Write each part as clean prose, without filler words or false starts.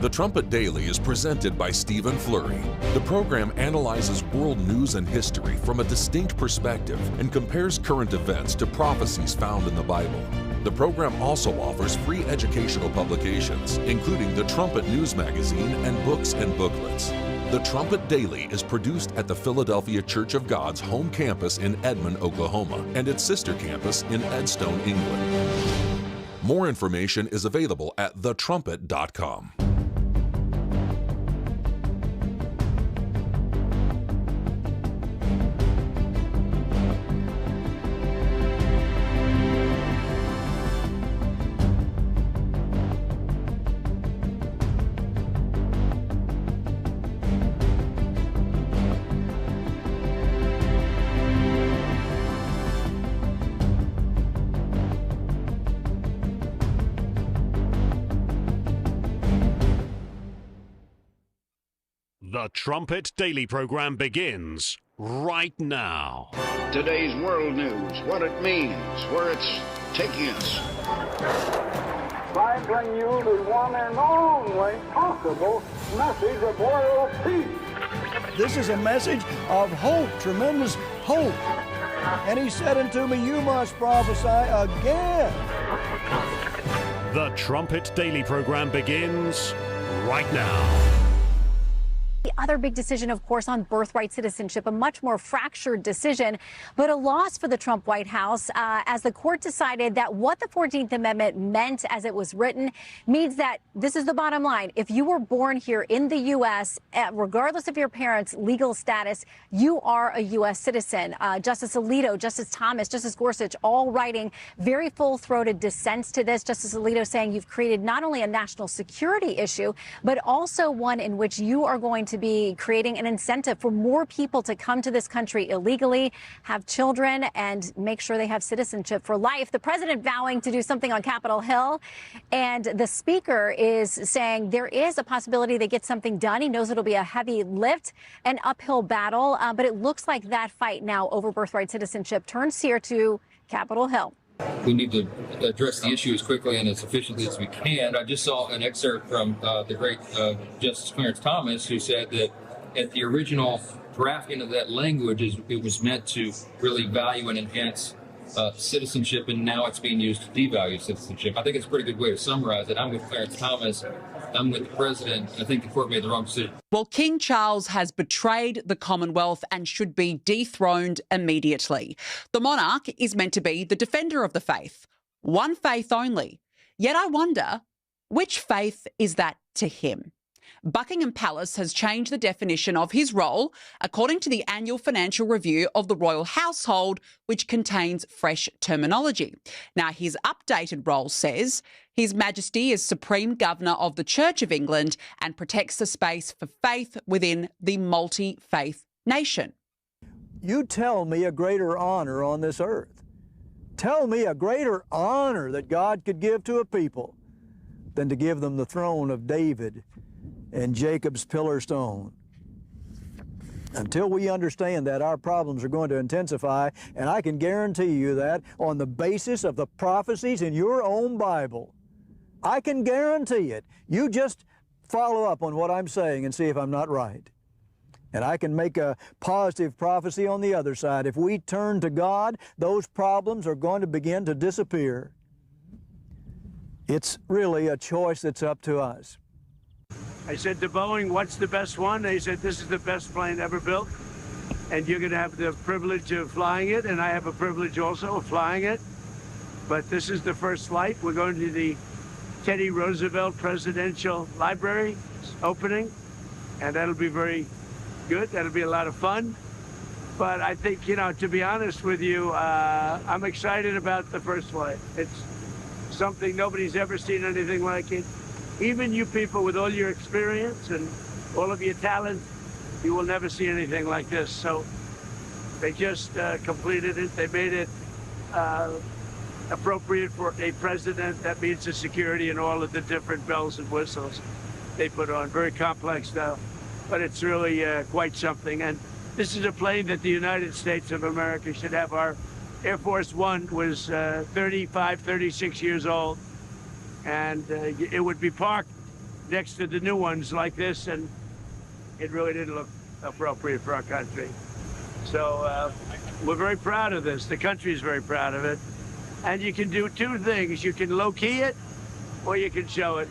The Trumpet Daily is presented by Stephen Fleury. The program analyzes world news and history from a distinct perspective and compares current events to prophecies found in the Bible. The program also offers free educational publications, including the Trumpet News Magazine and books and booklets. The Trumpet Daily is produced at the Philadelphia Church of God's home campus in Edmond, Oklahoma, and its sister campus in Edstone, England. More information is available at thetrumpet.com. The Trumpet Daily program begins right now. Today's world news, what it means, where it's taking us. By bringing you the one and only possible message of world peace. This is a message of hope, tremendous hope. And he said unto me, you must prophesy again. The Trumpet Daily program begins right now. The other big decision, of course, on birthright citizenship, a much more fractured decision, but a loss for the Trump White House as the court decided that what the 14th Amendment meant as it was written means that this is the bottom line. If you were born here in the U.S., regardless of your parents' legal status, you are a U.S. citizen. Justice Alito, Justice Thomas, Justice Gorsuch, all writing very full-throated dissents to this. Justice Alito saying you've created not only a national security issue, but also one in which you are going to be creating an incentive for more people to come to this country illegally, have children, and make sure they have citizenship for life. The president vowing to do something on Capitol Hill, and the speaker is saying there is a possibility they get something done. He knows it'll be a heavy lift, an uphill battle, but it looks like that fight now over birthright citizenship turns here to Capitol Hill. We need to address the issue as quickly and as efficiently as we can. I just saw an excerpt from the great Justice Clarence Thomas, who said that at the original drafting of that language, it was meant to really value and enhance citizenship, and now it's being used to devalue citizenship. I think it's a pretty good way to summarize it. I'm with Clarence Thomas. I'm with the president. I think the court made the wrong decision. Well, King Charles has betrayed the Commonwealth and should be dethroned immediately. The monarch is meant to be the defender of the faith, one faith only. Yet I wonder, which faith is that to him? Buckingham Palace has changed the definition of his role according to the annual financial review of the royal household, which contains fresh terminology. Now, his updated role says His Majesty is Supreme Governor of the Church of England and protects the space for faith within the multi-faith nation. You tell me a greater honor on this earth. Tell me a greater honor that God could give to a people than to give them the throne of David and Jacob's pillar stone. Until we understand that, our problems are going to intensify, and I can guarantee you that on the basis of the prophecies in your own Bible. I can guarantee it. You just follow up on what I'm saying and see if I'm not right. And I can make a positive prophecy on the other side. If we turn to God, those problems are going to begin to disappear. It's really a choice that's up to us. I said to Boeing, what's the best one? They said, this is the best plane ever built, and you're going to have the privilege of flying it, and I have a privilege also of flying it. But this is the first flight. We're going to the Teddy Roosevelt Presidential Library opening, and that'll be very good. That'll be a lot of fun. But I think, you know, to be honest with you, I'm excited about the first flight. It's something nobody's ever seen anything like it. Even you people with all your experience and all of your talent, you will never see anything like this. So they just completed it. They made it appropriate for a president. That means the security and all of the different bells and whistles they put on. Very complex stuff, but it's really quite something. And this is a plane that the United States of America should have. Our Air Force One was 35, 36 years old. And it would be parked next to the new ones like this, and it really didn't look appropriate for our country. So we're very proud of this. The country is very proud of it. And you can do two things. You can low-key it, or you can show it.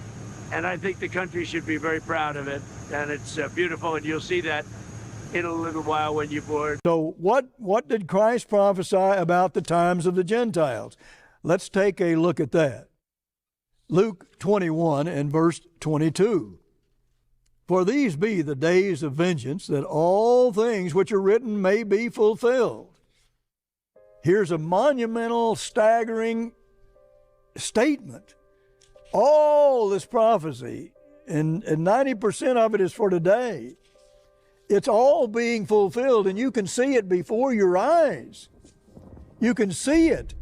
And I think the country should be very proud of it. And it's beautiful, and you'll see that in a little while when you board. So what did Christ prophesy about the times of the Gentiles? Let's take a look at that. Luke 21 and verse 22. For these be the days of vengeance, that all things which are written may be fulfilled. Here's a monumental, staggering statement. All this prophecy, and 90% of it is for today. It's all being fulfilled, and you can see it before your eyes. You can see it,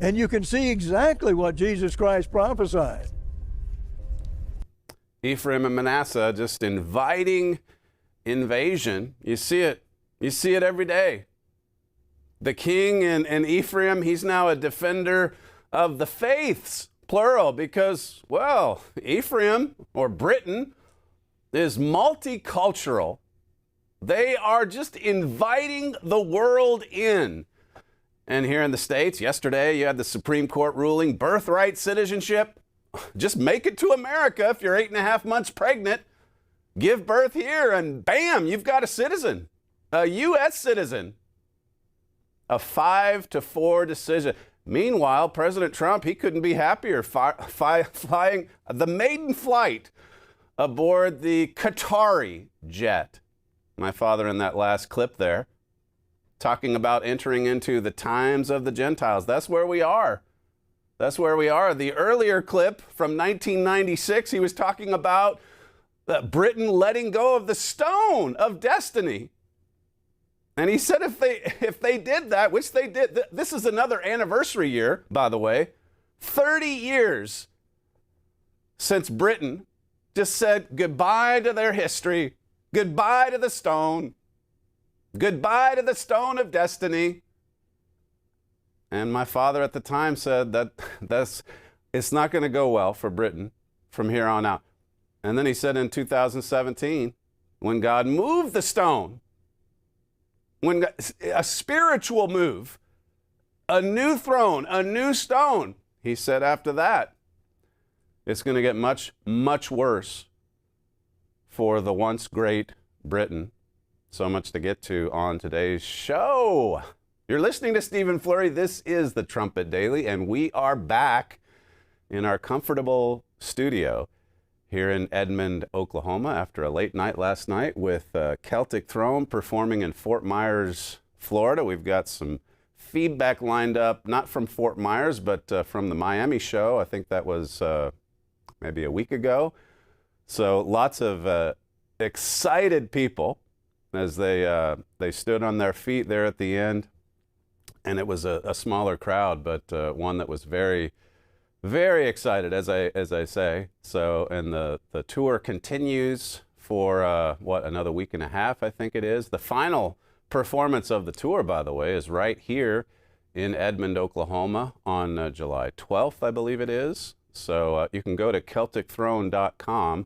and you can see exactly what Jesus Christ prophesied. Ephraim and Manasseh just inviting invasion. You see it. You see it every day. The king in Ephraim, he's now a defender of the faiths, plural, because, well, Ephraim, or Britain, is multicultural. They are just inviting the world in. And here in the States, yesterday, you had the Supreme Court ruling, birthright citizenship. Just make it to America if you're 8.5 months pregnant. Give birth here, and bam, you've got a citizen, a U.S. citizen. A 5-4 decision. Meanwhile, President Trump, he couldn't be happier flying the maiden flight aboard the Qatari jet. My father in that last clip there, talking about entering into the times of the Gentiles. That's where we are. That's where we are. The earlier clip from 1996, he was talking about Britain letting go of the stone of destiny. And he said if they did that, which they did, this is another anniversary year, by the way, 30 years since Britain just said goodbye to their history, goodbye to the stone, goodbye to the stone of destiny. And my father at the time said it's not going to go well for Britain from here on out. And then he said in 2017, when God moved the stone, when a spiritual move, a new throne, a new stone, he said after that, it's going to get much, much worse for the once great Britain. So much to get to on today's show. You're listening to Stephen Flurry. This is the Trumpet Daily, and we are back in our comfortable studio here in Edmond, Oklahoma, after a late night last night with Celtic Throne performing in Fort Myers, Florida. We've got some feedback lined up, not from Fort Myers, but from the Miami show. I think that was maybe a week ago. So lots of excited people as they stood on their feet there at the end. And it was a smaller crowd, but one that was very, very excited, as I say. So, and the tour continues for, another week and a half, I think it is. The final performance of the tour, by the way, is right here in Edmond, Oklahoma on July 12th, I believe it is. So you can go to CelticThrone.com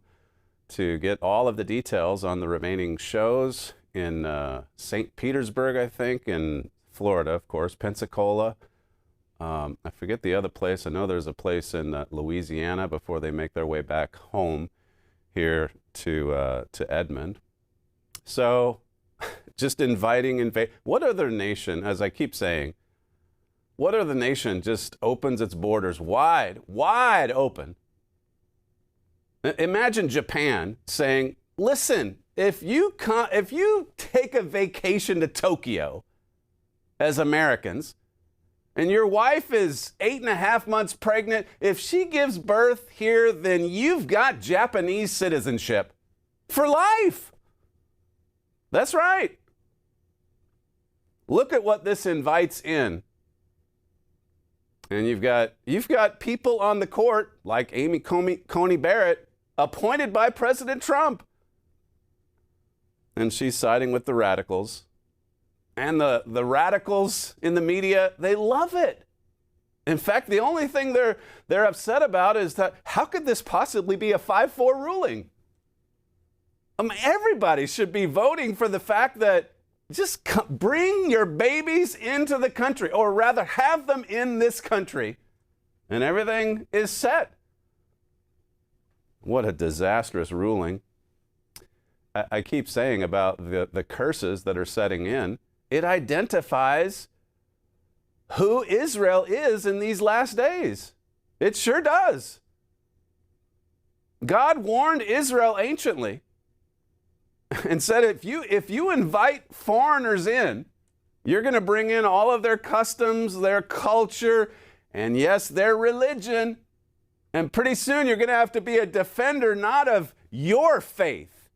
to get all of the details on the remaining shows in St. Petersburg, I think, in Florida, of course, Pensacola. I forget the other place. I know there's a place in Louisiana before they make their way back home here to Edmond. So just inviting, what other nation, as I keep saying, what other nation just opens its borders wide open? Imagine Japan saying, listen, if you take a vacation to Tokyo as Americans, and your wife is 8.5 months pregnant, if she gives birth here, then you've got Japanese citizenship for life. That's right. Look at what this invites in. And you've got people on the court like Amy Coney Barrett, appointed by President Trump. And she's siding with the radicals. And the radicals in the media, they love it. In fact, the only thing they're upset about is that how could this possibly be a 5-4 ruling? Everybody should be voting for the fact that just bring your babies into the country, or rather have them in this country, and everything is set. What a disastrous ruling. I keep saying about the curses that are setting in. It identifies who Israel is in these last days. It sure does. God warned Israel anciently and said, if you invite foreigners in, you're going to bring in all of their customs, their culture, and yes, their religion. And pretty soon you're going to have to be a defender not of your faith.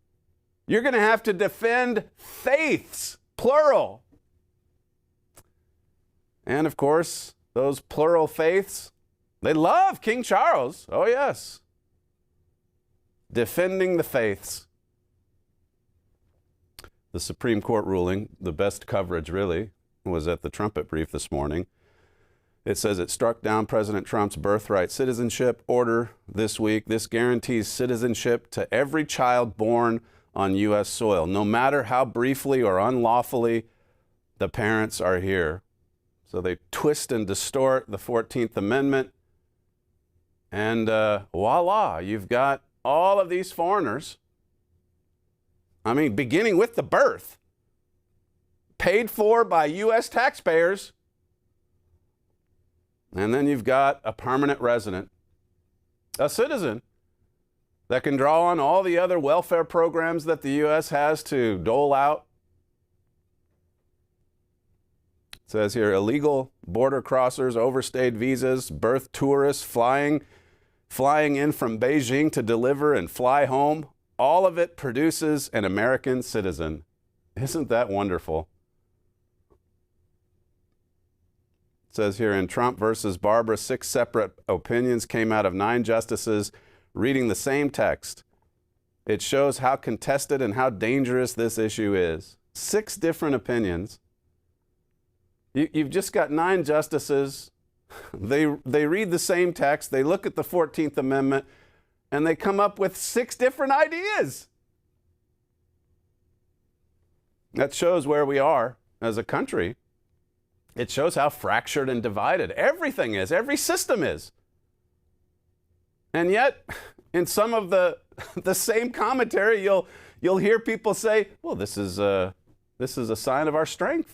You're going to have to defend faiths, plural. And of course, those plural faiths, they love King Charles. Oh, yes. Defending the faiths. The Supreme Court ruling, the best coverage really, was at the Trumpet brief this morning. It says it struck down President Trump's birthright citizenship order this week. This guarantees citizenship to every child born on U.S. soil, no matter how briefly or unlawfully the parents are here. So they twist and distort the 14th Amendment, and voila, you've got all of these foreigners, beginning with the birth, paid for by U.S. taxpayers, and then you've got a permanent resident, a citizen, that can draw on all the other welfare programs that the U.S. has to dole out. It says here, illegal border crossers, overstayed visas, birth tourists, flying in from Beijing to deliver and fly home. All of it produces an American citizen. Isn't that wonderful? It says here in Trump versus Barbara, 6 separate opinions came out of 9 justices reading the same text. It shows how contested and how dangerous this issue is. 6 different opinions. You've just got 9 justices. They read the same text. They look at the 14th Amendment, and they come up with 6 different ideas. That shows where we are as a country. It shows how fractured and divided everything is. Every system is. And yet, in some of the same commentary, you'll hear people say, well, this is a sign of our strength.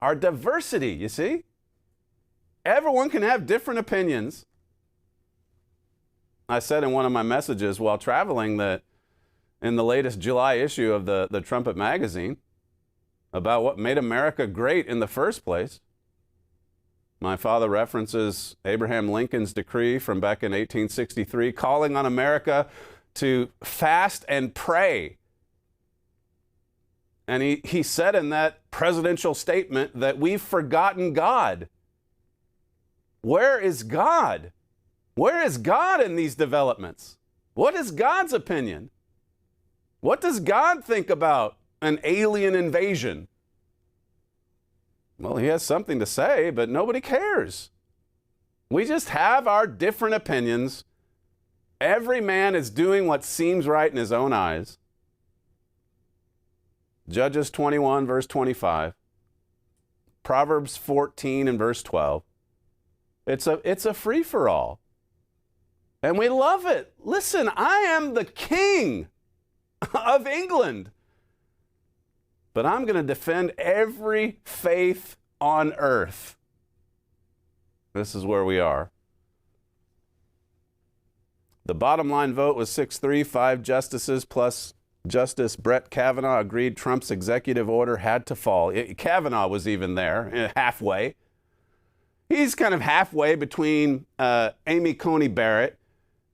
Our diversity, you see? Everyone can have different opinions. I said in one of my messages while traveling that in the latest July issue of the Trumpet magazine about what made America great in the first place, my father references Abraham Lincoln's decree from back in 1863 calling on America to fast and pray. And he said in that presidential statement that we've forgotten God. Where is God? Where is God in these developments? What is God's opinion? What does God think about an alien invasion? Well, he has something to say, but nobody cares. We just have our different opinions. Every man is doing what seems right in his own eyes. Judges 21, verse 25. Proverbs 14 and verse 12. It's a free-for-all. And we love it. Listen, I am the king of England. But I'm going to defend every faith on earth. This is where we are. The bottom line vote was 6-3. 5 justices plus Justice Brett Kavanaugh agreed Trump's executive order had to fall. Kavanaugh was even there, halfway. He's kind of halfway between Amy Coney Barrett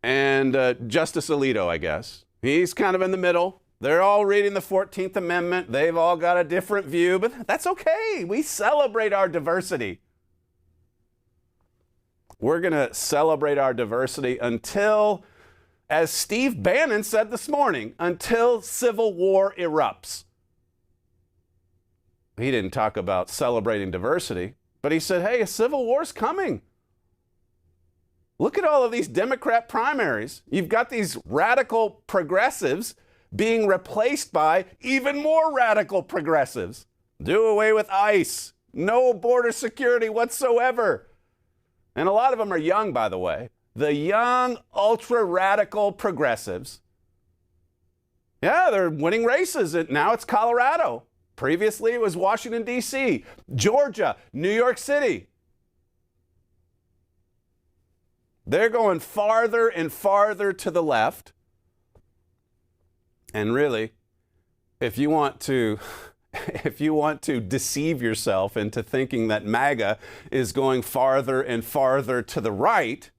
and Justice Alito, I guess. He's kind of in the middle. They're all reading the 14th Amendment. They've all got a different view, but that's okay. We celebrate our diversity. We're going to celebrate our diversity until, as Steve Bannon said this morning, until civil war erupts. He didn't talk about celebrating diversity, but he said, hey, a civil war's coming. Look at all of these Democrat primaries. You've got these radical progressives being replaced by even more radical progressives. Do away with ICE. No border security whatsoever. And a lot of them are young, by the way. The young, ultra-radical progressives. Yeah, they're winning races. Now it's Colorado. Previously, it was Washington, D.C., Georgia, New York City. They're going farther and farther to the left. And really, if you want to deceive yourself into thinking that MAGA is going farther and farther to the right,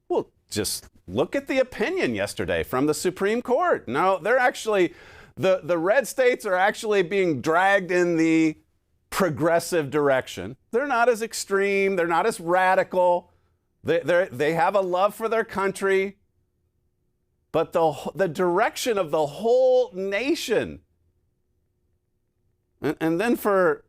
well, just look at the opinion yesterday from the Supreme Court. No, they're actually, the red states are actually being dragged in the progressive direction. They're not as extreme. They're not as radical. They have a love for their country. But the direction of the whole nation. And then for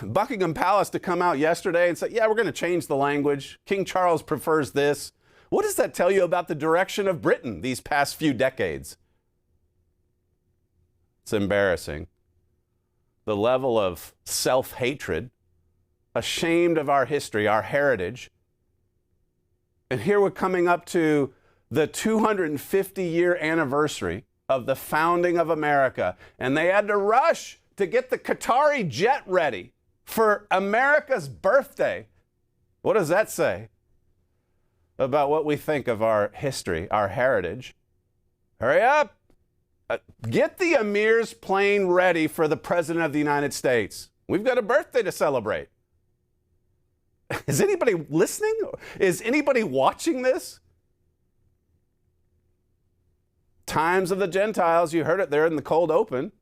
Buckingham Palace to come out yesterday and say, yeah, we're going to change the language. King Charles prefers this. What does that tell you about the direction of Britain these past few decades? It's embarrassing. The level of self-hatred, ashamed of our history, our heritage. And here we're coming up to the 250-year anniversary of the founding of America. And they had to rush to get the Qatari jet ready for America's birthday. What does that say about what we think of our history, our heritage? Hurry up. Get the Emir's plane ready for the President of the United States. We've got a birthday to celebrate. Is anybody listening? Is anybody watching this? Times of the Gentiles, you heard it there in the cold open.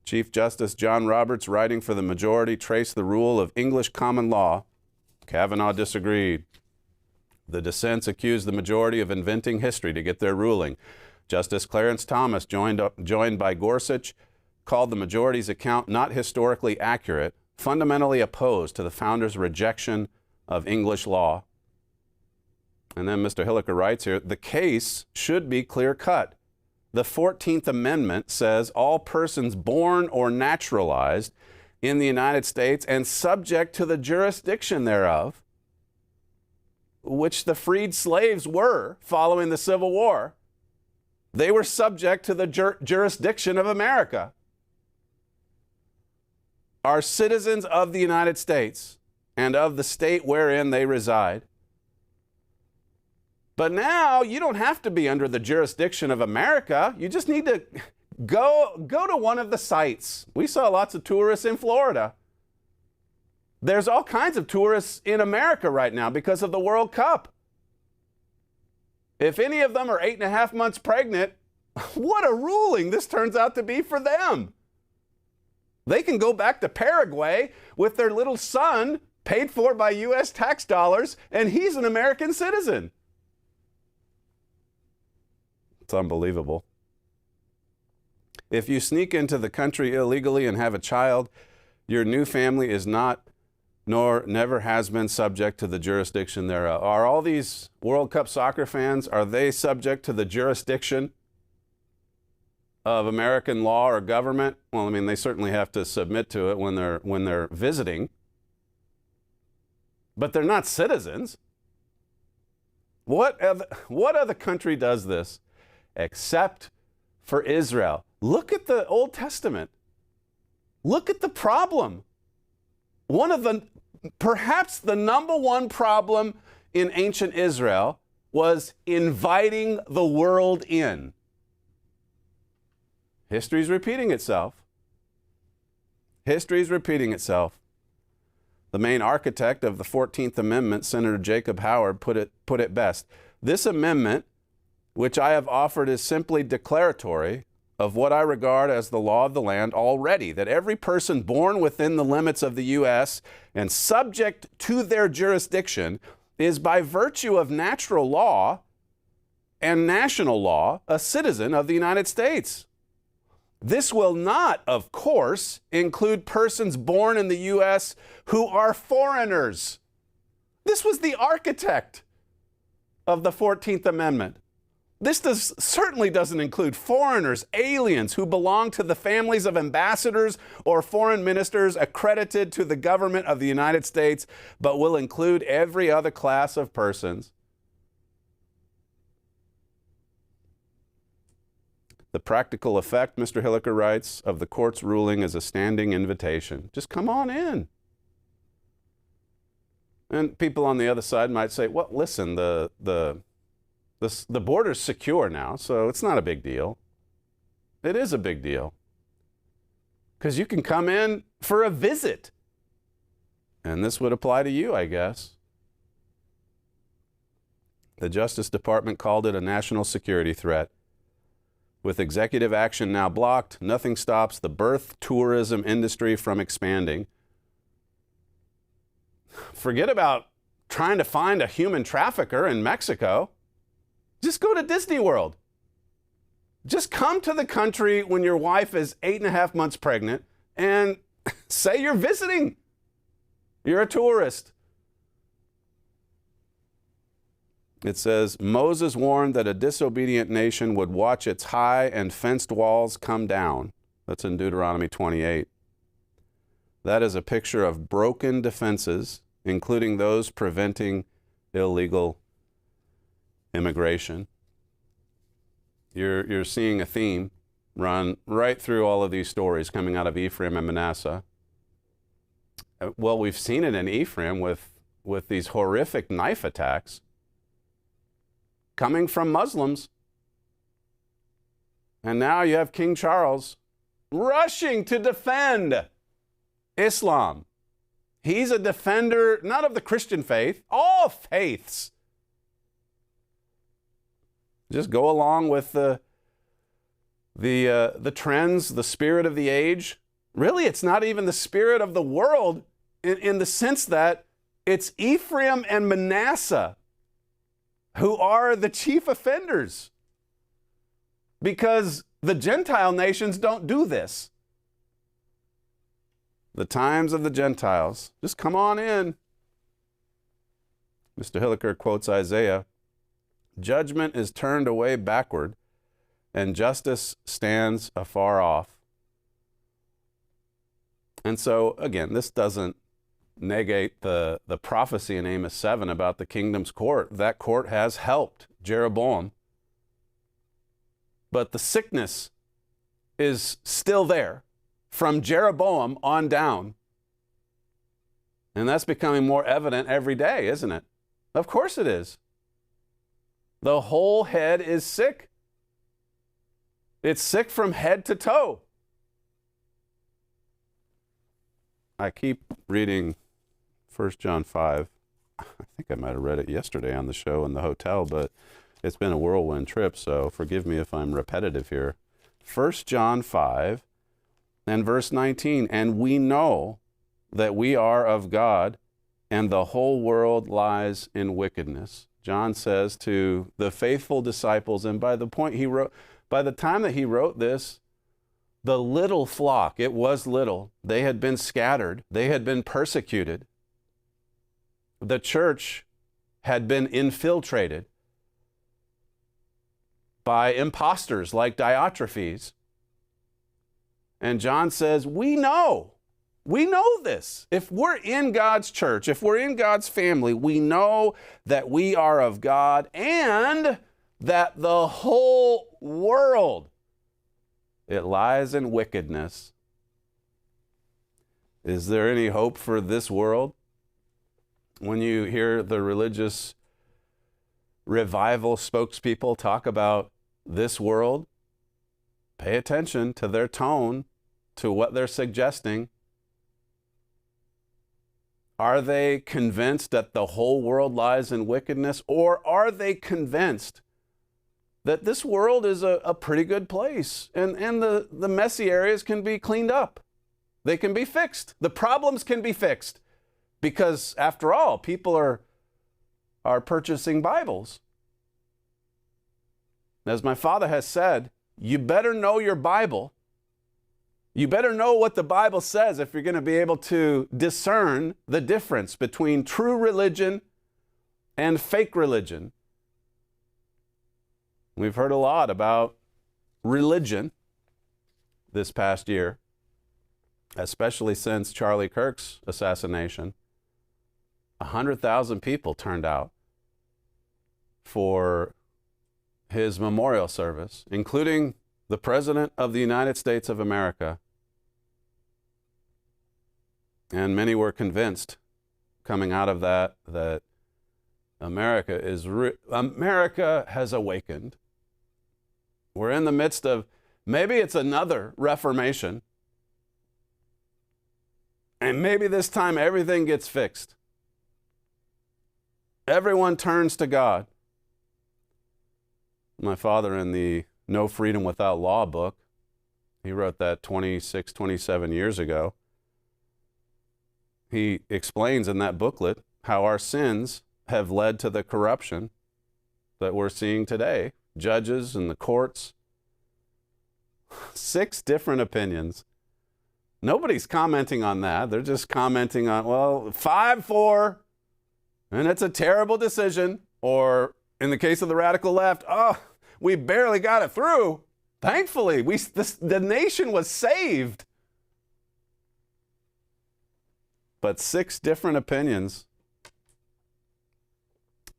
Chief Justice John Roberts, writing for the majority, traced the rule of English common law. Kavanaugh disagreed. The dissents accused the majority of inventing history to get their ruling. Justice Clarence Thomas, joined by Gorsuch, called the majority's account not historically accurate, fundamentally opposed to the founders' rejection of English law. And then Mr. Hilliker writes here, the case should be clear-cut. The 14th Amendment says all persons born or naturalized in the United States and subject to the jurisdiction thereof, which the freed slaves were following the Civil War. They were subject to the jurisdiction of America. Are citizens of the United States and of the state wherein they reside. But now you don't have to be under the jurisdiction of America. You just need to go to one of the sites. We saw lots of tourists in Florida. There's all kinds of tourists in America right now because of the World Cup. If any of them are 8.5 months pregnant, what a ruling this turns out to be for them. They can go back to Paraguay with their little son, paid for by U.S. tax dollars, and he's an American citizen. It's unbelievable. If you sneak into the country illegally and have a child, your new family is not, nor never has been subject to the jurisdiction thereof. Are all these World Cup soccer fans, are they subject to the jurisdiction of American law or government? Well, I mean, they certainly have to submit to it when they're visiting. But they're not citizens. What other country does this except for Israel? Look at the Old Testament. Look at the problem. Perhaps the number one problem in ancient Israel was inviting the world in. History's repeating itself. History's repeating itself. The main architect of the 14th Amendment, Senator Jacob Howard, put it best. This amendment, which I have offered, is simply declaratory of what I regard as the law of the land already, that every person born within the limits of the U.S. and subject to their jurisdiction is by virtue of natural law and national law a citizen of the United States. This will not, of course, include persons born in the U.S. who are foreigners. This was the architect of the 14th Amendment. This certainly doesn't include foreigners, aliens who belong to the families of ambassadors or foreign ministers accredited to the government of the United States, but will include every other class of persons. The practical effect, Mr. Hilliker writes, of the court's ruling is a standing invitation. Just come on in. And people on the other side might say, well, listen, the border's secure now, so it's not a big deal. It is a big deal. Because you can come in for a visit. And this would apply to you, I guess. The Justice Department called it a national security threat. With executive action now blocked, nothing stops the birth tourism industry from expanding. Forget about trying to find a human trafficker in Mexico. Just go to Disney World. Just come to the country when your wife is 8.5 months pregnant and say you're visiting. You're a tourist. It says, Moses warned that a disobedient nation would watch its high and fenced walls come down. That's in Deuteronomy 28. That is a picture of broken defenses, including those preventing illegal immigration. You're seeing a theme run right through all of these stories coming out of Ephraim and Manasseh. Well, we've seen it in Ephraim with these horrific knife attacks coming from Muslims. And now you have King Charles rushing to defend Islam. He's a defender not of the Christian faith, all faiths. Just go along with the trends, the spirit of the age. Really, it's not even the spirit of the world in the sense that it's Ephraim and Manasseh who are the chief offenders, because the Gentile nations don't do this. The times of the Gentiles. Just come on in. Mr. Hilliker quotes Isaiah, judgment is turned away backward, and justice stands afar off. And so, again, this doesn't negate the prophecy in Amos 7 about the kingdom's court. That court has helped Jeroboam. But the sickness is still there from Jeroboam on down. And that's becoming more evident every day, isn't it? Of course it is. The whole head is sick. It's sick from head to toe. I keep reading 1 John 5. I think I might have read it yesterday on the show in the hotel, but it's been a whirlwind trip, so forgive me if I'm repetitive here. 1 John 5 and verse 19, and we know that we are of God, and the whole world lies in wickedness. John says to the faithful disciples, and by the time that he wrote this, the little flock, it was little, they had been scattered, they had been persecuted. The church had been infiltrated by imposters like Diotrephes. And John says, we know this. If we're in God's church, if we're in God's family, we know that we are of God and that the whole world, it lies in wickedness. Is there any hope for this world? When you hear the religious revival spokespeople talk about this world, pay attention to their tone, to what they're suggesting. Are they convinced that the whole world lies in wickedness, or are they convinced that this world is a pretty good place and the messy areas can be cleaned up? They can be fixed. The problems can be fixed. Because after all, people are purchasing Bibles. As my father has said, you better know your Bible You better know what the Bible says if you're going to be able to discern the difference between true religion and fake religion. We've heard a lot about religion this past year, especially since Charlie Kirk's assassination. 100,000 people turned out for his memorial service, including the President of the United States of America. And many were convinced coming out of that America has awakened. We're in the midst of, maybe it's another Reformation, and maybe this time everything gets fixed. Everyone turns to God. My father, in the No Freedom Without Law book, he wrote that 26, 27 years ago. He explains in that booklet how our sins have led to the corruption that we're seeing today. Judges and the courts. 6 different opinions. Nobody's commenting on that. They're just commenting on, well, 5-4, and it's a terrible decision. Or in the case of the radical left, oh, we barely got it through. Thankfully, the nation was saved. But 6 different opinions.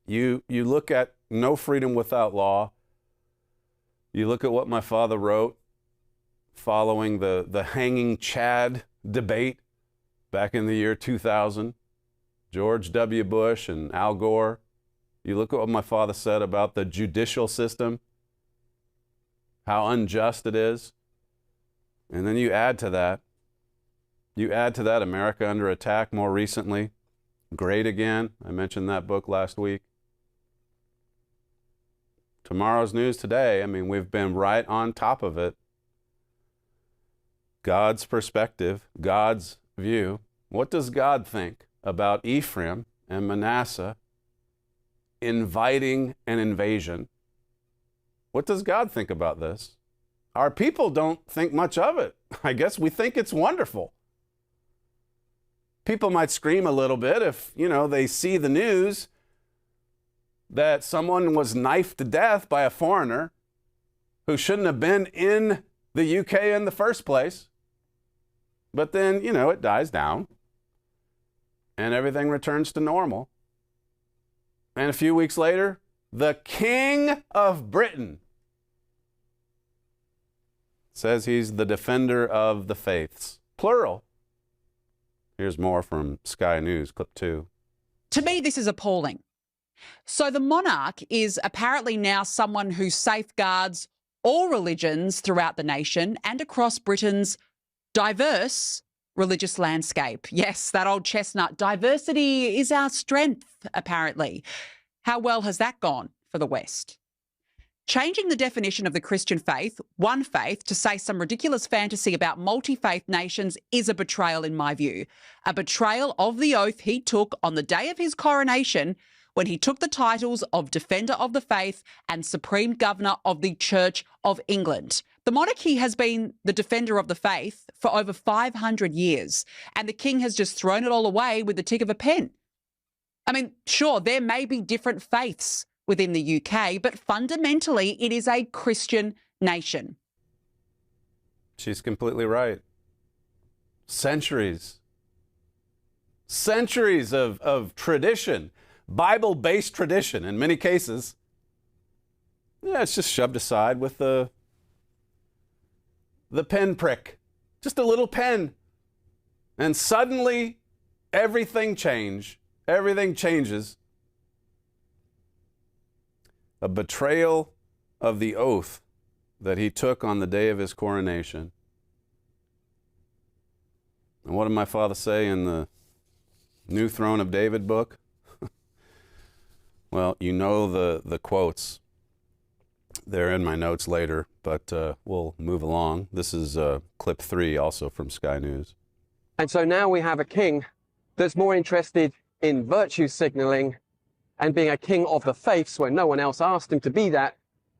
You look at No Freedom Without Law. You look at what my father wrote following the hanging Chad debate back in the year 2000. George W. Bush and Al Gore. You look at what my father said about the judicial system, how unjust it is. And then you add to that America Under Attack more recently. Great Again. I mentioned that book last week. Tomorrow's News Today. I mean, we've been right on top of it. God's perspective, God's view. What does God think about Ephraim and Manasseh inviting an invasion? What does God think about this? Our people don't think much of it. I guess we think it's wonderful. People might scream a little bit if, they see the news that someone was knifed to death by a foreigner who shouldn't have been in the UK in the first place. But then, it dies down and everything returns to normal. And a few weeks later, the King of Britain says he's the defender of the faiths. Plural. Here's more from Sky News, clip 2. To me, this is appalling. So the monarch is apparently now someone who safeguards all religions throughout the nation and across Britain's diverse religious landscape. Yes, that old chestnut. Diversity is our strength, apparently. How well has that gone for the West? Changing the definition of the Christian faith, one faith, to say some ridiculous fantasy about multi-faith nations is a betrayal in my view. A betrayal of the oath he took on the day of his coronation when he took the titles of Defender of the Faith and Supreme Governor of the Church of England. The monarchy has been the defender of the faith for over 500 years, and the king has just thrown it all away with the tick of a pen. I mean, sure, there may be different faiths within the UK, but fundamentally it is a Christian nation. She's completely right. Centuries of tradition, Bible-based tradition in many cases. Yeah, it's just shoved aside with the pen prick, just a little pen. And suddenly everything changes. A betrayal of the oath that he took on the day of his coronation. And what did my father say in the New Throne of David book? Well, the quotes. They're in my notes later, but we'll move along. This is clip 3, also from Sky News. And so now we have a king that's more interested in virtue signaling and being a king of the faiths when no one else asked him to be that.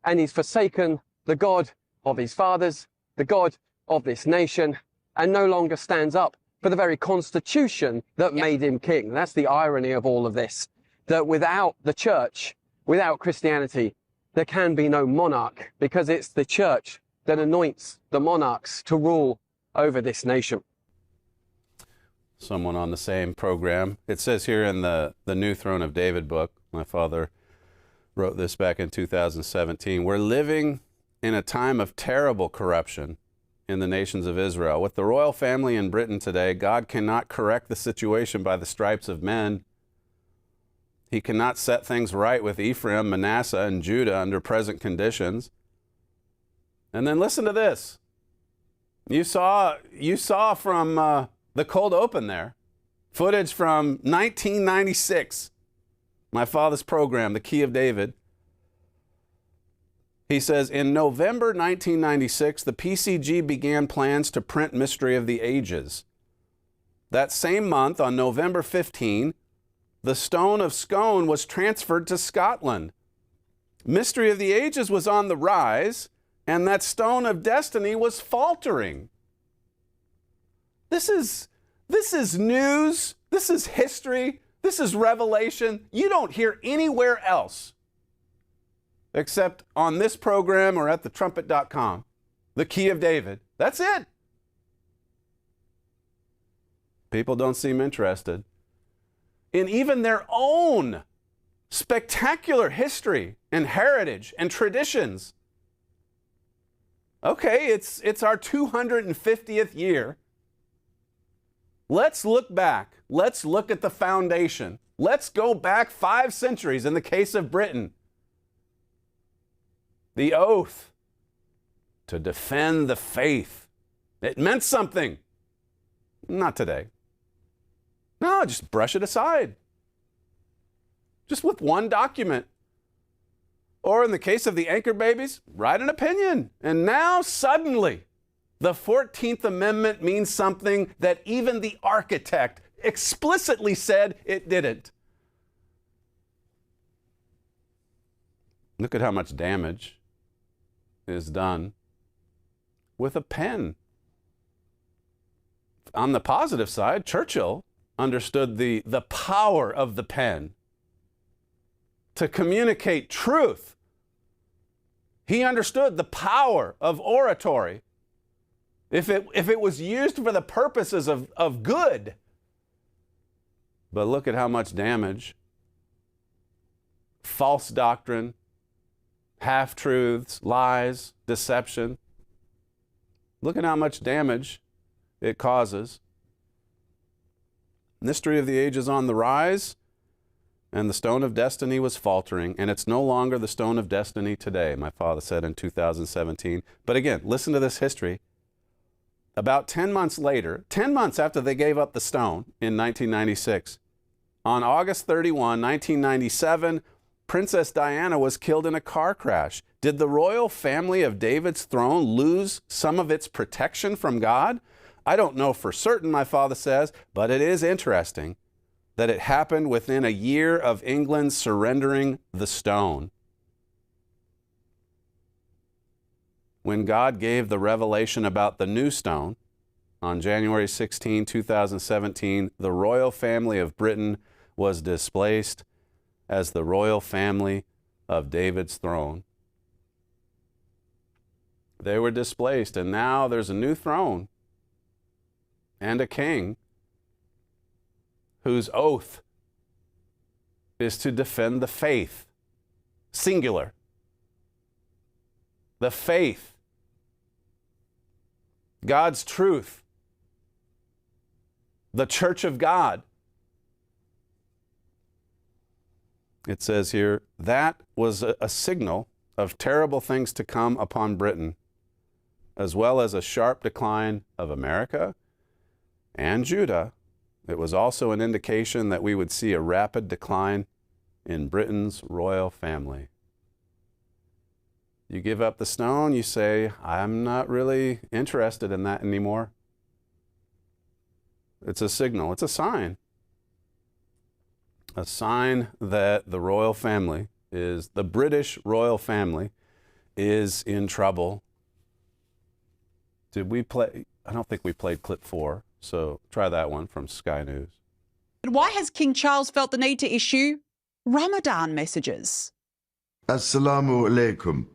And he's forsaken the God of his fathers, the God of this nation, and no longer stands up for the very constitution that made him king. That's the irony of all of this, that without the church, without Christianity, there can be no monarch, because it's the church that anoints the monarchs to rule over this nation. Someone on the same program. It says here in the New Throne of David book, my father wrote this back in 2017, we're living in a time of terrible corruption in the nations of Israel. With the royal family in Britain today, God cannot correct the situation by the stripes of men. He cannot set things right with Ephraim, Manasseh, and Judah under present conditions. And then listen to this. You saw from the cold open there, footage from 1996, my father's program, The Key of David. He says, in November 1996, the PCG began plans to print Mystery of the Ages. That same month, on November 15, the Stone of Scone was transferred to Scotland. Mystery of the Ages was on the rise, and that Stone of Destiny was faltering. This is news. This is history. This is revelation. You don't hear anywhere else except on this program or at thetrumpet.com. The Key of David. That's it. People don't seem interested in even their own spectacular history and heritage and traditions. Okay, it's our 250th year. Let's look back. Let's look at the foundation. Let's go back 5 centuries in the case of Britain. The oath to defend the faith. It meant something. Not today. No, just brush it aside. Just with one document. Or in the case of the anchor babies, write an opinion. And now suddenly, the 14th Amendment means something that even the architect explicitly said it didn't. Look at how much damage is done with a pen. On the positive side, Churchill understood the power of the pen to communicate truth. He understood the power of oratory if it was used for the purposes of good. But look at how much damage, false doctrine, half-truths, lies, deception. Look at how much damage it causes. Mystery of the Age is on the rise, and the Stone of Destiny was faltering, and it's no longer the Stone of Destiny today, my father said in 2017. But again, listen to this history. About 10 months later, 10 months after they gave up the stone in 1996, on August 31, 1997, Princess Diana was killed in a car crash. Did the royal family of David's throne lose some of its protection from God? I don't know for certain, my father says, but it is interesting that it happened within a year of England surrendering the stone. When God gave the revelation about the new stone on January 16, 2017, the royal family of Britain was displaced as the royal family of David's throne. They were displaced, and now there's a new throne and a king whose oath is to defend the faith, singular. The faith, God's truth, the church of God. It says here, that was a signal of terrible things to come upon Britain, as well as a sharp decline of America and Judah. It was also an indication that we would see a rapid decline in Britain's royal family. You give up the stone, you say, I'm not really interested in that anymore. It's a signal, it's a sign. A sign that the royal family is, the British royal family is in trouble. Did we play? I don't think we played clip 4, so try that one from Sky News. And why has King Charles felt the need to issue Ramadan messages? Assalamu alaikum.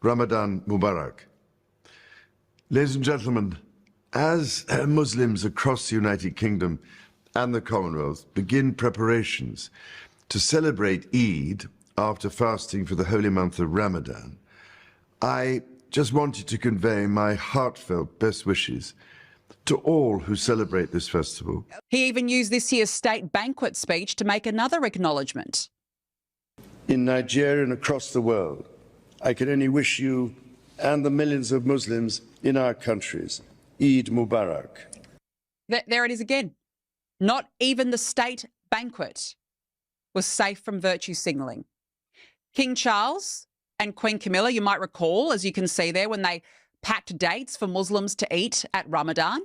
Ramadan Mubarak. Ladies and gentlemen, as Muslims across the United Kingdom and the Commonwealth begin preparations to celebrate Eid after fasting for the holy month of Ramadan, I just wanted to convey my heartfelt best wishes to all who celebrate this festival. He even used this year's state banquet speech to make another acknowledgement. In Nigeria and across the world, I can only wish you and the millions of Muslims in our countries Eid Mubarak. There it is again. Not even the state banquet was safe from virtue signalling. King Charles and Queen Camilla, you might recall, as you can see there, when they packed dates for Muslims to eat at Ramadan.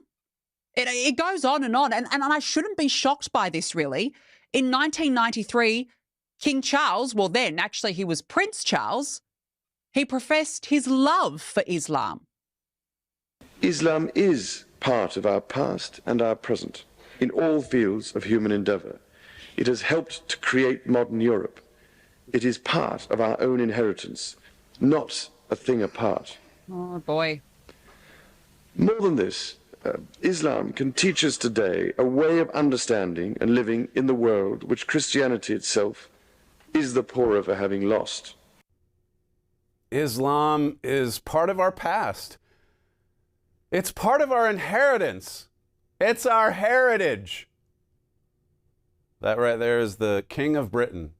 It goes on, and I shouldn't be shocked by this, really. In 1993, King Charles, well then, actually he was Prince Charles, he professed his love for Islam. Islam is part of our past and our present in all fields of human endeavour. It has helped to create modern Europe. It is part of our own inheritance, not a thing apart. Oh, boy. More than this, Islam can teach us today a way of understanding and living in the world which Christianity itself is the poorer for having lost. Islam is part of our past. It's part of our inheritance. It's our heritage. That right there is the King of Britain.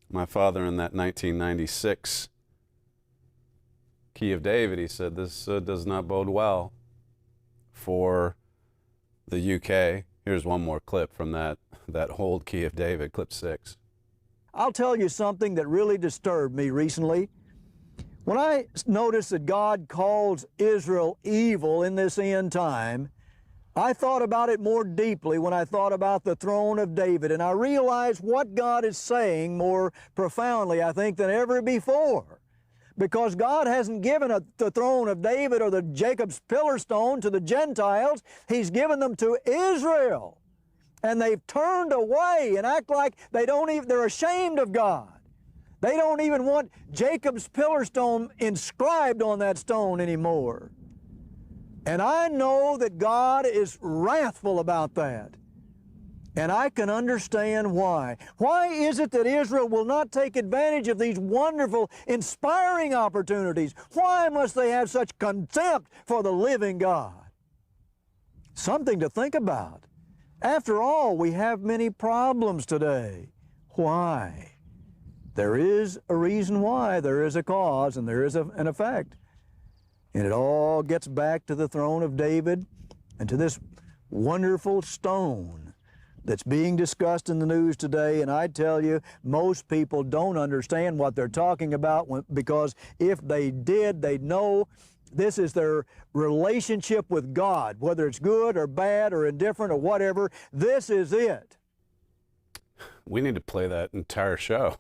My father in that 1996 Key of David, he said, this does not bode well for the UK. Here's one more clip from that old Key of David, clip 6. I'll tell you something that really disturbed me recently. When I noticed that God calls Israel evil in this end time, I thought about it more deeply when I thought about the throne of David, and I realized what God is saying more profoundly, I think, than ever before. Because God hasn't given the throne of David or the Jacob's pillar stone to the Gentiles. He's given them to Israel. And they've turned away and act like they're ashamed of God. They don't even want Jacob's pillar stone inscribed on that stone anymore. And I know that God is wrathful about that. And I can understand why. Why is it that Israel will not take advantage of these wonderful, inspiring opportunities? Why must they have such contempt for the living God? Something to think about. After all, we have many problems today. Why? There is a reason why. There is a cause and there is an effect. And it all gets back to the throne of David and to this wonderful stone that's being discussed in the news today. And I tell you, most people don't understand what they're talking about because if they did, they'd know this is their relationship with God, whether it's good or bad or indifferent or whatever. This is it. We need to play that entire show.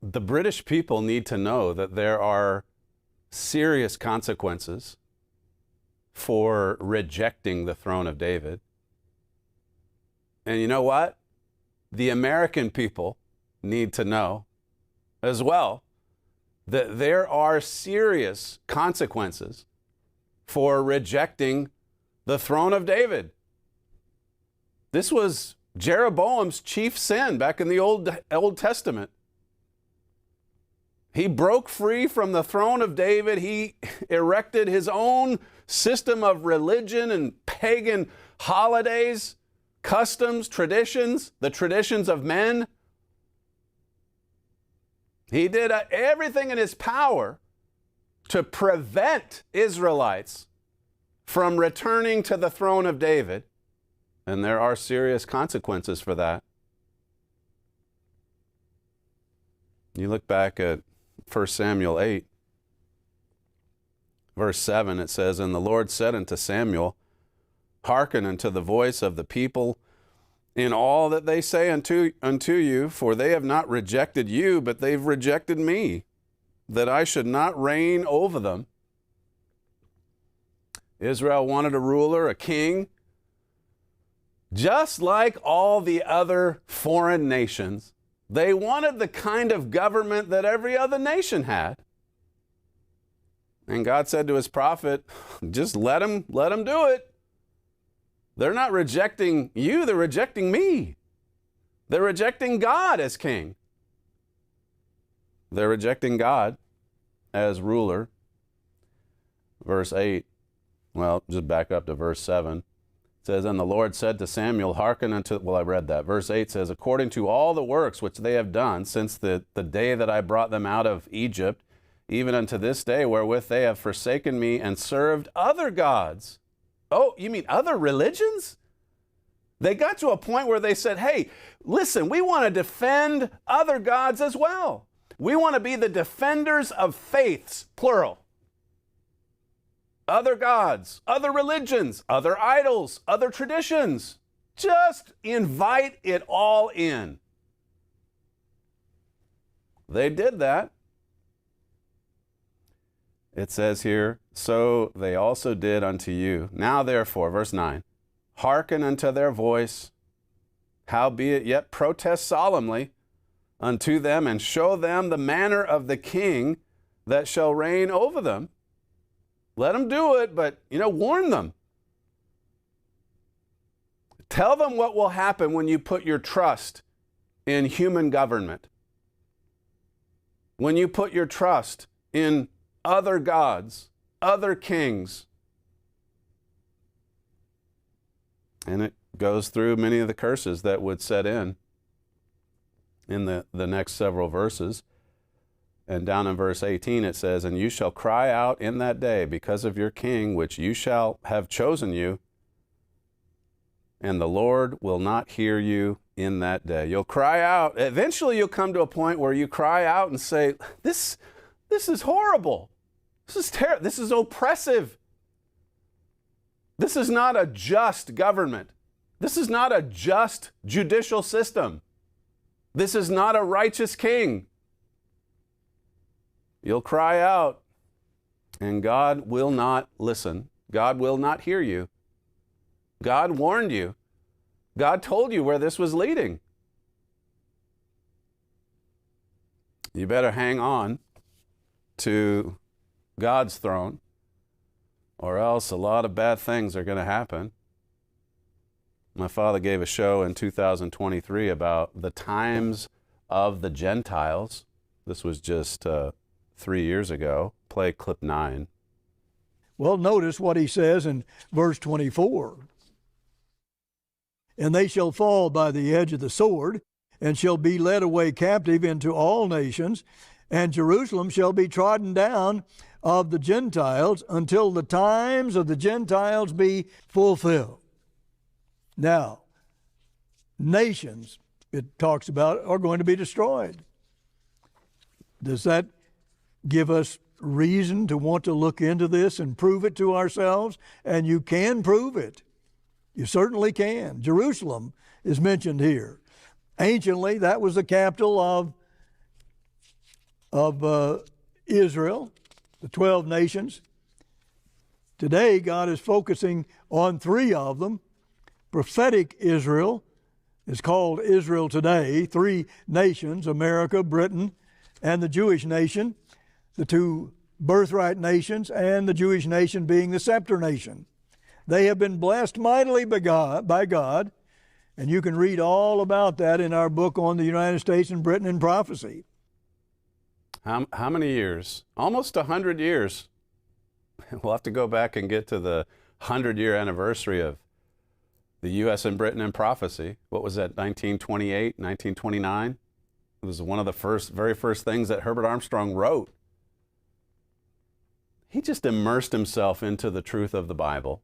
The British people need to know that there are serious consequences for rejecting the throne of David. And you know what? The American people need to know as well that there are serious consequences for rejecting the throne of David. This was Jeroboam's chief sin back in the Old Testament. He broke free from the throne of David. He erected his own system of religion and pagan holidays, customs, traditions, the traditions of men. He did everything in his power to prevent Israelites from returning to the throne of David. And there are serious consequences for that. You look back at 1 Samuel 8, verse 7, it says, "And the Lord said unto Samuel, Hearken unto the voice of the people in all that they say unto you, for they have not rejected you, but they've rejected me, that I should not reign over them. Israel wanted a ruler, a king, just like all the other foreign nations. They wanted the kind of government that every other nation had. And God said to his prophet, just let them do it. They're not rejecting you, they're rejecting me. They're rejecting God as king. They're rejecting God as ruler. Verse 8, well, just back up to verse 7. It says, and the Lord said to Samuel, hearken unto, well, I read that. Verse 8 says, according to all the works which they have done since the day that I brought them out of Egypt, even unto this day, wherewith they have forsaken me and served other gods. Oh, you mean other religions? They got to a point where they said, hey, listen, we want to defend other gods as well. We want to be the defenders of faiths, plural. Other gods, other religions, other idols, other traditions. Just invite it all in. They did that. It says here, so they also did unto you. Now therefore, verse 9, hearken unto their voice, howbeit yet protest solemnly unto them, and show them the manner of the king that shall reign over them. Let them do it, but, warn them. Tell them what will happen when you put your trust in human government. When you put your trust in other gods, other kings. And it goes through many of the curses that would set in the next several verses. And down in verse 18 it says, and you shall cry out in that day because of your king, which you shall have chosen you, and the Lord will not hear you in that day. You'll cry out. Eventually you'll come to a point where you cry out and say, this is horrible. This is terrible. This is oppressive. This is not a just government. This is not a just judicial system. This is not a righteous king. You'll cry out, and God will not listen. God will not hear you. God warned you. God told you where this was leading. You better hang on to God's throne, or else a lot of bad things are going to happen. My father gave a show in 2023 about the times of the Gentiles. This was just 3 years ago. Play clip 9. Well, notice what he says in verse 24. And they shall fall by the edge of the sword, and shall be led away captive into all nations, and Jerusalem shall be trodden down of the Gentiles until the times of the Gentiles be fulfilled. Now, nations, it talks about, are going to be destroyed. Does that give us reason to want to look into this and prove it to ourselves? And you can prove it. You certainly can. Jerusalem is mentioned here. Anciently, that was the capital of Israel, the 12 nations. Today, God is focusing on 3 of them. Prophetic Israel is called Israel today. 3 nations, America, Britain, and the Jewish nation. The 2 birthright nations, and the Jewish nation being the scepter nation. They have been blessed mightily by God, and you can read all about that in our book on the United States and Britain in prophecy. How many years? Almost 100 years. We'll have to go back and get to the 100-year anniversary of the U.S. and Britain in prophecy. What was that, 1928, 1929? It was one of the very first things that Herbert Armstrong wrote. He just immersed himself into the truth of the Bible.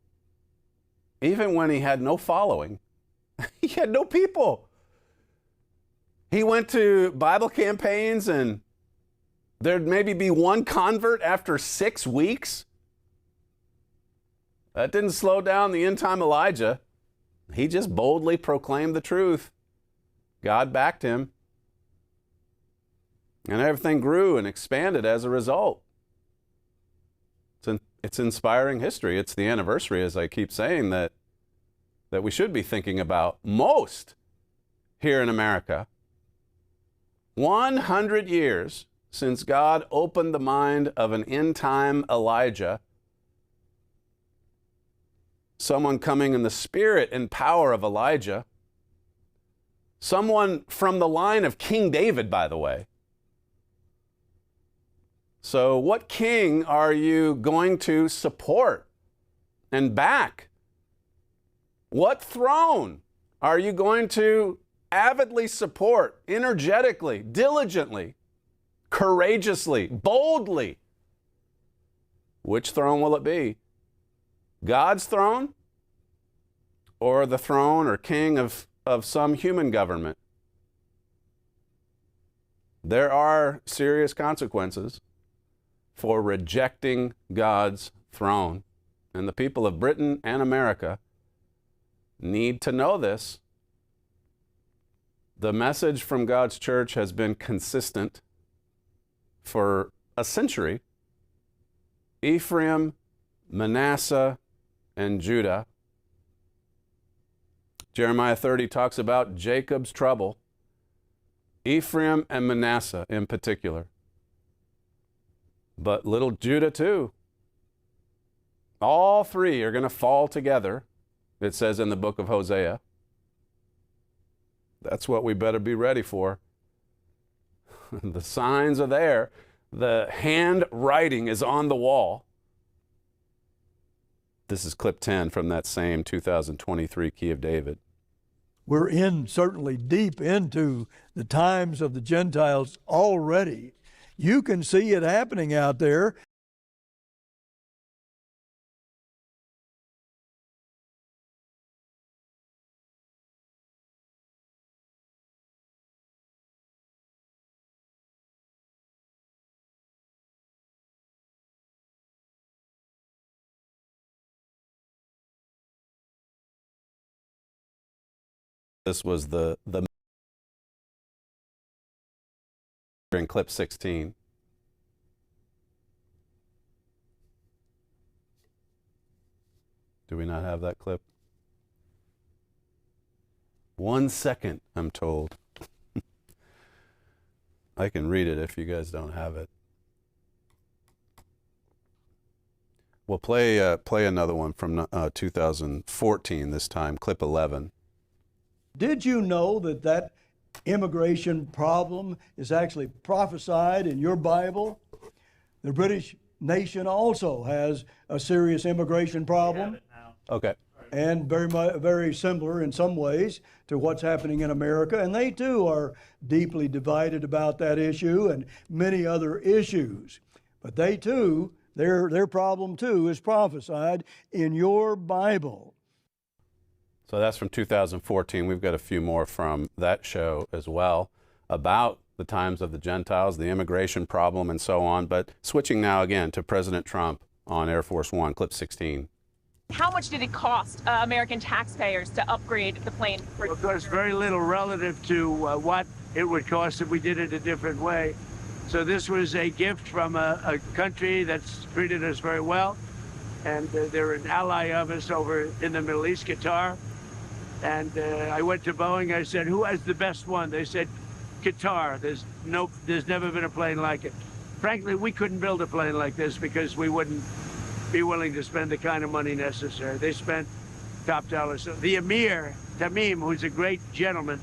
Even when he had no following, he had no people. He went to Bible campaigns and there'd maybe be 1 convert after 6 weeks. That didn't slow down the end-time Elijah. He just boldly proclaimed the truth. God backed him. And everything grew and expanded as a result. It's inspiring history. It's the anniversary, as I keep saying, that we should be thinking about most here in America. 100 years since God opened the mind of an end-time Elijah, someone coming in the spirit and power of Elijah, someone from the line of King David, by the way. So what king are you going to support and back? What throne are you going to avidly support, energetically, diligently, courageously, boldly? Which throne will it be? God's throne or the throne or king of some human government? There are serious consequences for rejecting God's throne. And the people of Britain and America need to know this. The message from God's church has been consistent for a century. Ephraim, Manasseh, and Judah. Jeremiah 30 talks about Jacob's trouble. Ephraim and Manasseh in particular. But little Judah too. All three are going to fall together, it says in the book of Hosea. That's what we better be ready for. The signs are there. The handwriting is on the wall. This is clip 10 from that same 2023 Key of David. We're certainly deep into the times of the Gentiles already. You can see it happening out there. This was the in clip 16. Do we not have that clip? 1 second, I'm told. I can read it if you guys don't have it. We'll play another one from 2014 this time, clip 11. Did you know that immigration problem is actually prophesied in your Bible? The British nation also has a serious immigration problem. Okay. And very similar in some ways to what's happening in America. And they too are deeply divided about that issue and many other issues. But they too, their problem too is prophesied in your Bible. So that's from 2014. We've got a few more from that show as well about the times of the Gentiles, the immigration problem, and so on. But switching now again to President Trump on Air Force One, clip 16. How much did it cost American taxpayers to upgrade the plane? Well, it cost very little relative to what it would cost if we did it a different way. So this was a gift from a country that's treated us very well. And they're an ally of us over in the Middle East, Qatar. And I went to Boeing, I said, who has the best one? They said, Qatar. There's never been a plane like it. Frankly, we couldn't build a plane like this because we wouldn't be willing to spend the kind of money necessary. They spent top dollar. So the Emir Tamim, who's a great gentleman,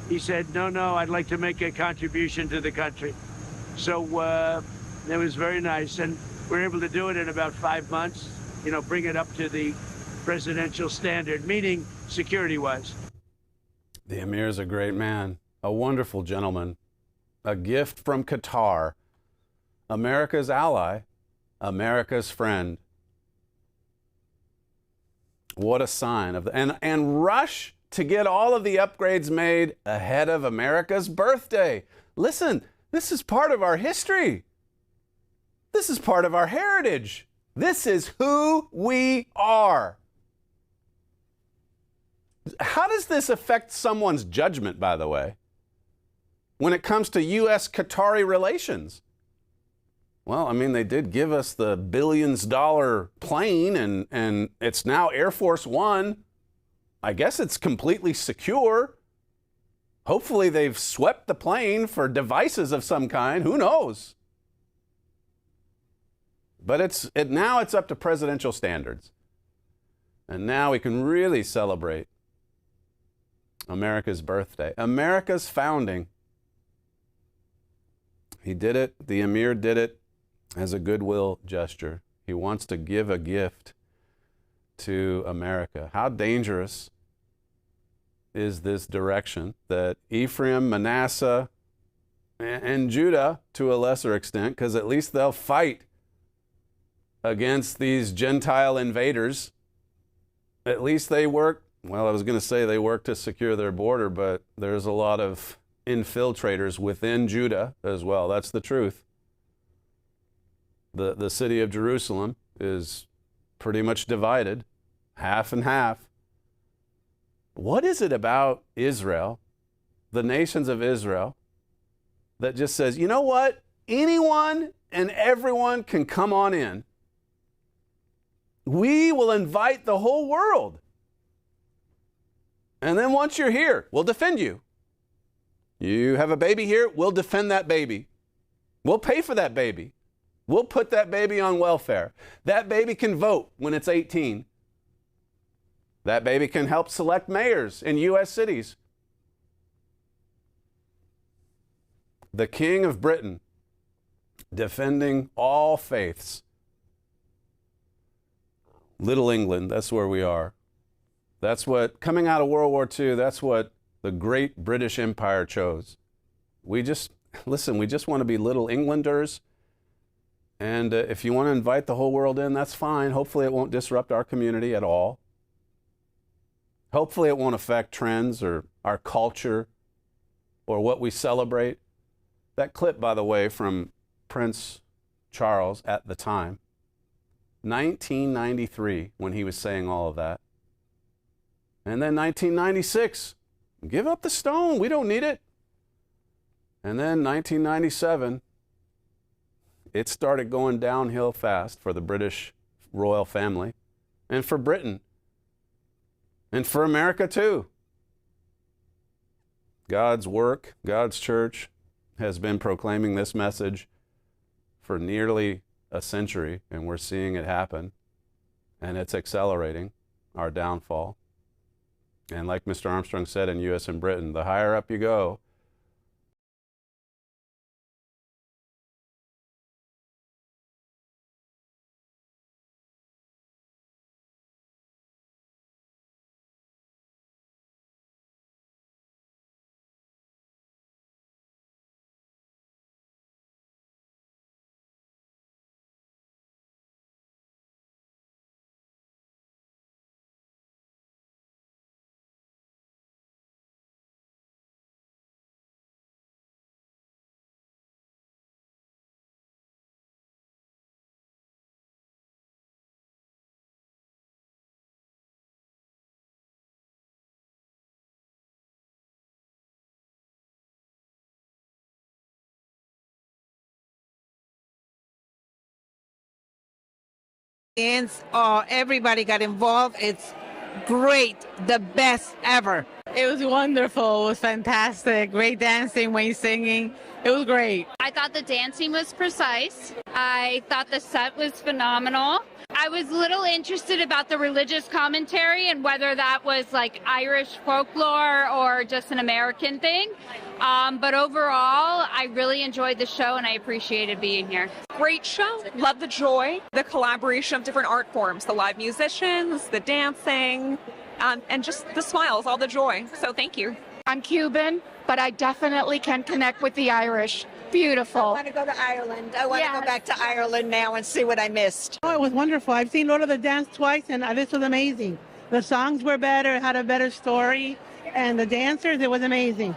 he said, no, I'd like to make a contribution to the country. So it was very nice. And we were able to do it in about 5 months, bring it up to the presidential standard, meaning security-wise. The Emir is a great man, a wonderful gentleman, a gift from Qatar, America's ally, America's friend. What a sign of and rush to get all of the upgrades made ahead of America's birthday. Listen, this is part of our history. This is part of our heritage. This is who we are. How does this affect someone's judgment, by the way? when it comes to U.S.-Qatari relations. Well, I mean, they did give us the billions-dollar plane, and it's now Air Force One. I guess it's completely secure. Hopefully they've swept the plane for devices of some kind. Who knows? But now it's up to presidential standards. And now we can really celebrate America's birthday. America's founding. He did it, the Emir did it as a goodwill gesture. He wants to give a gift to America. How dangerous is this direction that Ephraim, Manasseh, and Judah, to a lesser extent, because at least they'll fight against these Gentile invaders. At least they work, well, I was going to say they work to secure their border, but there's a lot of infiltrators within Judah as well. That's the truth. The city of Jerusalem is pretty much divided, half and half. What is it about Israel, the nations of Israel, that just says, you know what? Anyone and everyone can come on in. We will invite the whole world. And then once you're here, we'll defend you. You have a baby here, we'll defend that baby. We'll pay for that baby. We'll put that baby on welfare. That baby can vote when it's 18. That baby can help select mayors in U.S. cities. The King of Britain, defending all faiths. Little England, that's where we are. That's what, coming out of World War II, that's what the great British Empire chose. We just want to be little Englanders. And if you want to invite the whole world in, that's fine. Hopefully it won't disrupt our community at all. Hopefully it won't affect trends or our culture or what we celebrate. That clip, by the way, from Prince Charles at the time, 1993, when he was saying all of that. And then 1996, give up the stone, we don't need it. And then 1997, it started going downhill fast for the British royal family and for Britain. And for America too. God's work, God's church has been proclaiming this message for nearly a century, and we're seeing it happen. And it's accelerating our downfall. And like Mr. Armstrong said in U.S. and Britain, the higher up you go, everybody got involved. It's great, the best ever. It was wonderful. It was fantastic. Great dancing, Wayne singing. It was great. I thought the dancing was precise. I thought the set was phenomenal. I was a little interested about the religious commentary and whether that was like Irish folklore or just an American thing. But overall, I really enjoyed the show and I appreciated being here. Great show. Love the joy, the collaboration of different art forms, the live musicians, the dancing, and just the smiles, all the joy. So thank you. I'm Cuban, but I definitely can connect with the Irish. Beautiful. I want to go to Ireland. I want to go back to Ireland now and see what I missed. Oh, it was wonderful. I've seen Lord of the Dance twice, and this was amazing. The songs were better, it had a better story, and the dancers, it was amazing.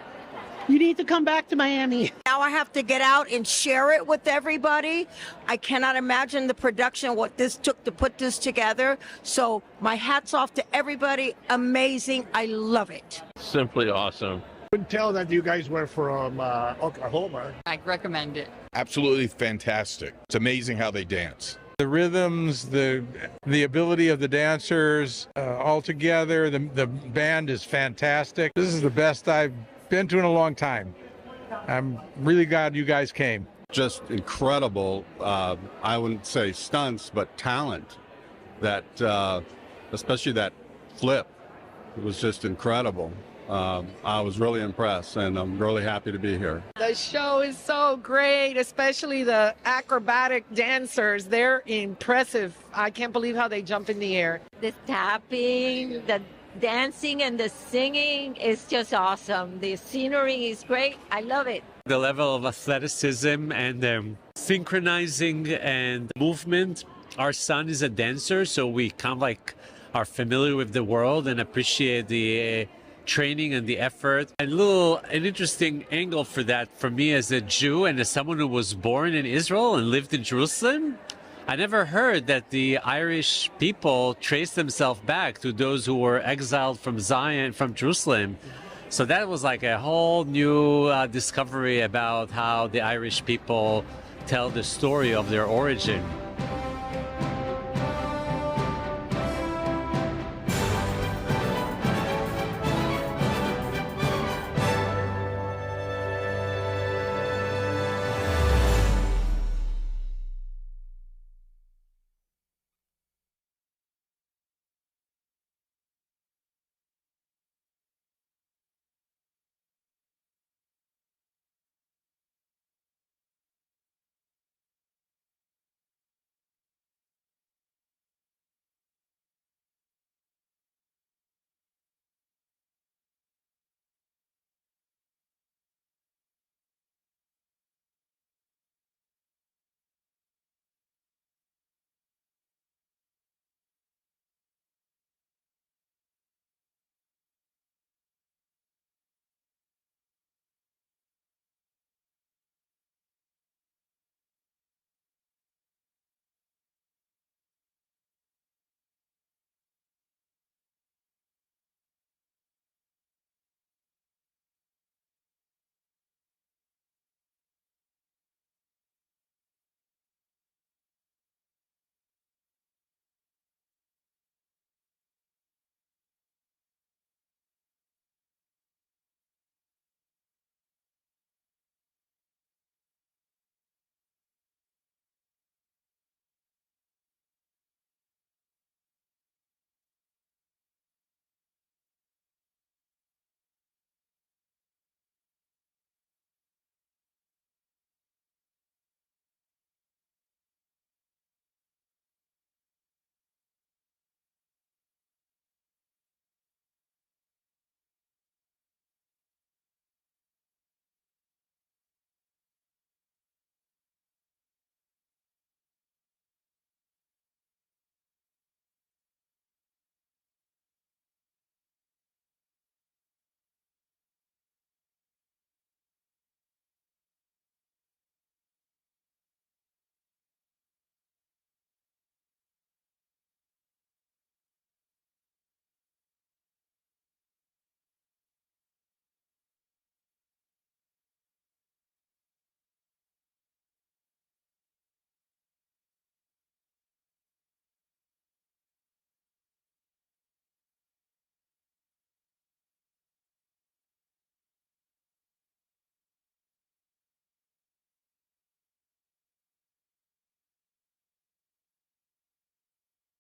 You need to come back to Miami. Now I have to get out and share it with everybody. I cannot imagine the production, what this took to put this together. So my hat's off to everybody. Amazing. I love it. Simply awesome. Couldn't tell that you guys were from Oklahoma. I recommend it. Absolutely fantastic. It's amazing how they dance. The rhythms, the ability of the dancers, all together, the band is fantastic. This is the best I've been to in a long time. I'm really glad you guys came. Just incredible, I wouldn't say stunts, but talent. That, especially that flip, it was just incredible. I was really impressed, and I'm really happy to be here. The show is so great, especially the acrobatic dancers. They're impressive. I can't believe how they jump in the air. The tapping, the dancing, and the singing is just awesome. The scenery is great. I love it. The level of athleticism and synchronizing and movement. Our son is a dancer, so we kind of like are familiar with the world and appreciate the training and the effort. An interesting angle for that for me as a Jew and as someone who was born in Israel and lived in Jerusalem. I never heard that the Irish people traced themselves back to those who were exiled from Zion, from Jerusalem. So that was like a whole new discovery about how the Irish people tell the story of their origin.